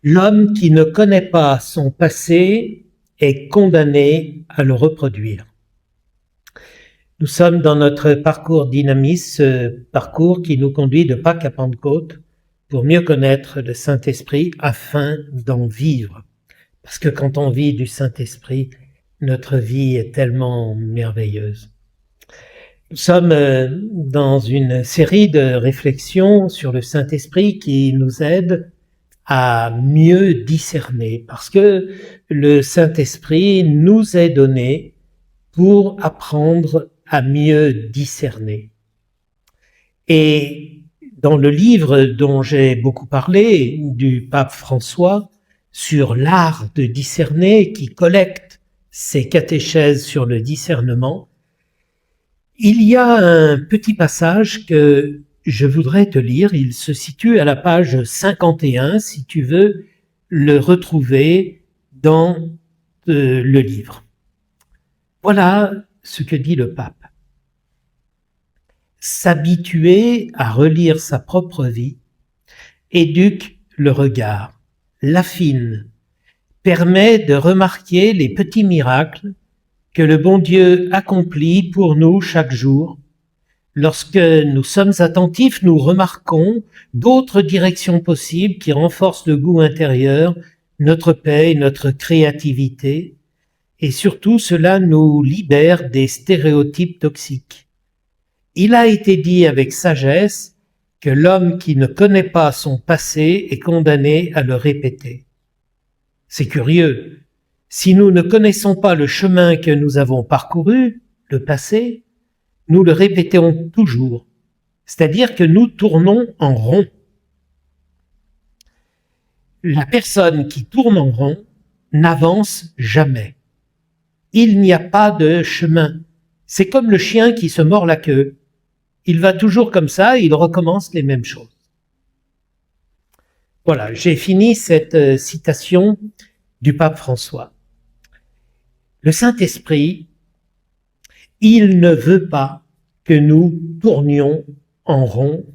L'homme qui ne connaît pas son passé est condamné à le reproduire. Nous sommes dans notre parcours Dynamis, ce parcours qui nous conduit de Pâques à Pentecôte pour mieux connaître le Saint-Esprit afin d'en vivre. Parce que quand on vit du Saint-Esprit, notre vie est tellement merveilleuse. Nous sommes dans une série de réflexions sur le Saint-Esprit qui nous aide à mieux discerner, parce que le Saint-Esprit nous est donné pour apprendre à mieux discerner. Et dans le livre dont j'ai beaucoup parlé, du pape François, sur l'art de discerner, qui collecte ses catéchèses sur le discernement, il y a un petit passage que je voudrais te lire. Il se situe à la page 51, si tu veux le retrouver dans le livre. Voilà ce que dit le pape. S'habituer à relire sa propre vie éduque le regard, l'affine, permet de remarquer les petits miracles que le bon Dieu accomplit pour nous chaque jour. Lorsque nous sommes attentifs, nous remarquons d'autres directions possibles qui renforcent le goût intérieur, notre paix, notre créativité, et surtout cela nous libère des stéréotypes toxiques. Il a été dit avec sagesse que l'homme qui ne connaît pas son passé est condamné à le répéter. C'est curieux. Si nous ne connaissons pas le chemin que nous avons parcouru, le passé, nous le répétons toujours. C'est-à-dire que nous tournons en rond. La personne qui tourne en rond n'avance jamais. Il n'y a pas de chemin. C'est comme le chien qui se mord la queue. Il va toujours comme ça, il recommence les mêmes choses. Voilà, j'ai fini cette citation du pape François. Le Saint-Esprit, il ne veut pas que nous tournions en rond,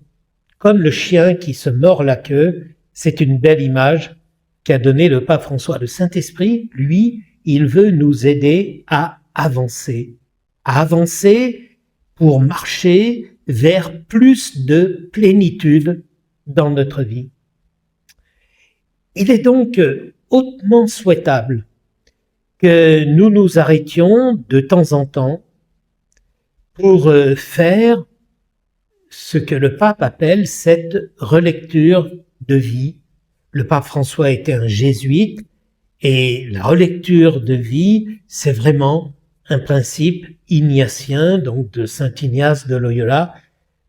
comme le chien qui se mord la queue. C'est une belle image qu'a donnée le pape François. Le Saint-Esprit, lui, il veut nous aider à avancer pour marcher vers plus de plénitude dans notre vie. Il est donc hautement souhaitable que nous nous arrêtions de temps en temps pour faire ce que le pape appelle cette relecture de vie. Le pape François était un jésuite et la relecture de vie, c'est vraiment un principe ignatien, donc de saint Ignace de Loyola,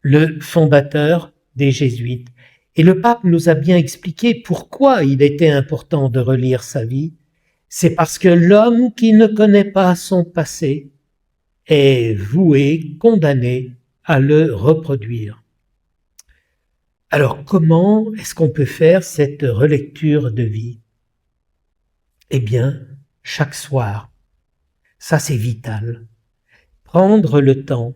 le fondateur des jésuites. Et le pape nous a bien expliqué pourquoi il était important de relire sa vie. C'est parce que l'homme qui ne connaît pas son passé est voué, condamné à le reproduire. Alors comment est-ce qu'on peut faire cette relecture de vie? Eh bien, chaque soir, ça c'est vital. Prendre le temps.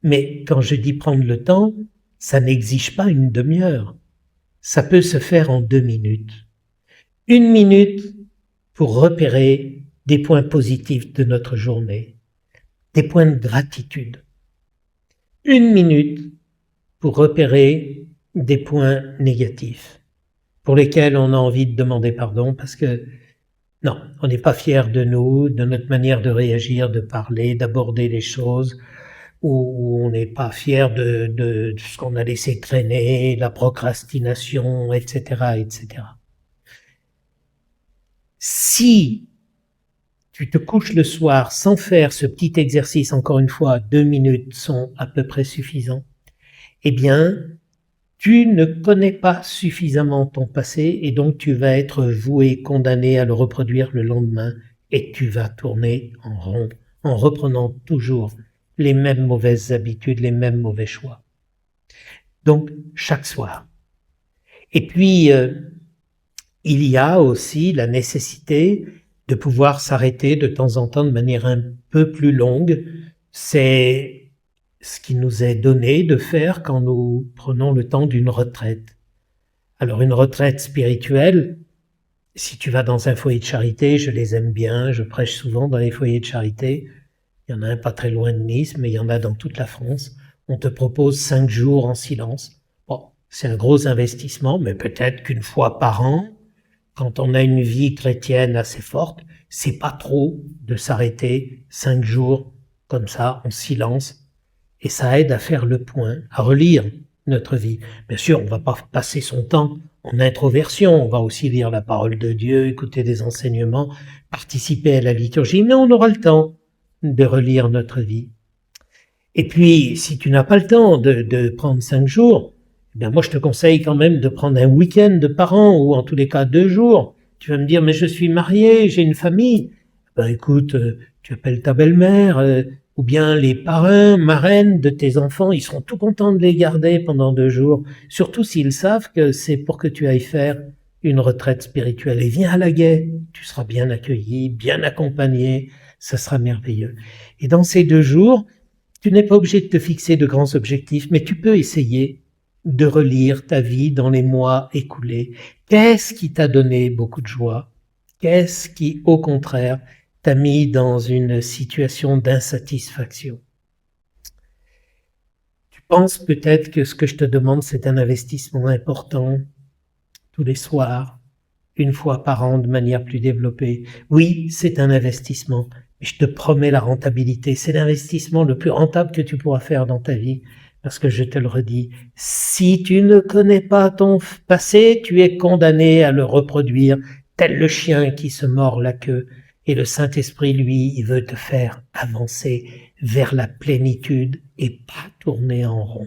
Mais quand je dis prendre le temps, ça n'exige pas une demi-heure. Ça peut se faire en 2 minutes. 1 minute pour repérer des points positifs de notre journée, des points de gratitude. 1 minute pour repérer des points négatifs pour lesquels on a envie de demander pardon parce que non, on n'est pas fier de nous, de notre manière de réagir, de parler, d'aborder les choses, ou on n'est pas fier de ce qu'on a laissé traîner, la procrastination, etc., etc. Si tu te couches le soir sans faire ce petit exercice, encore une fois, 2 minutes sont à peu près suffisants, eh bien, tu ne connais pas suffisamment ton passé et donc tu vas être voué, condamné à le reproduire le lendemain et tu vas tourner en rond en reprenant toujours les mêmes mauvaises habitudes, les mêmes mauvais choix. Donc, chaque soir. Et puis, il y a aussi la nécessité de pouvoir s'arrêter de temps en temps de manière un peu plus longue. C'est ce qui nous est donné de faire quand nous prenons le temps d'une retraite. Alors une retraite spirituelle, Si tu vas dans un foyer de charité, je les aime bien, je prêche souvent dans les foyers de charité. Il y en a un pas très loin de Nice, mais il y en a dans toute la France. On te propose 5 jours en silence. Bon, c'est un gros investissement, mais peut-être qu'une fois par an, quand on a une vie chrétienne assez forte, c'est pas trop de s'arrêter 5 jours comme ça, en silence. Et ça aide à faire le point, à relire notre vie. Bien sûr, on va pas passer son temps en introversion, on va aussi lire la parole de Dieu, écouter des enseignements, participer à la liturgie, mais on aura le temps de relire notre vie. Et puis, si tu n'as pas le temps de prendre 5 jours, eh bien moi je te conseille quand même de prendre un week-end par an, ou en tous les cas 2 jours. Tu vas me dire, mais je suis marié, j'ai une famille. Ben écoute, tu appelles ta belle-mère, ou bien les parrains, marraines de tes enfants, ils seront tout contents de les garder pendant 2 jours, surtout s'ils savent que c'est pour que tu ailles faire une retraite spirituelle. Et viens à la guet, tu seras bien accueilli, bien accompagné, ça sera merveilleux. Et dans ces 2 jours, tu n'es pas obligé de te fixer de grands objectifs, mais tu peux essayer de relire ta vie dans les mois écoulés. Qu'est-ce qui t'a donné beaucoup de joie? Qu'est-ce qui, au contraire, t'a mis dans une situation d'insatisfaction? Tu penses peut-être que ce que je te demande, c'est un investissement important, tous les soirs, une fois par an de manière plus développée. Oui, c'est un investissement, mais je te promets la rentabilité. C'est l'investissement le plus rentable que tu pourras faire dans ta vie. Parce que je te le redis, si tu ne connais pas ton passé, tu es condamné à le reproduire, tel le chien qui se mord la queue. Et le Saint-Esprit, lui, il veut te faire avancer vers la plénitude et pas tourner en rond.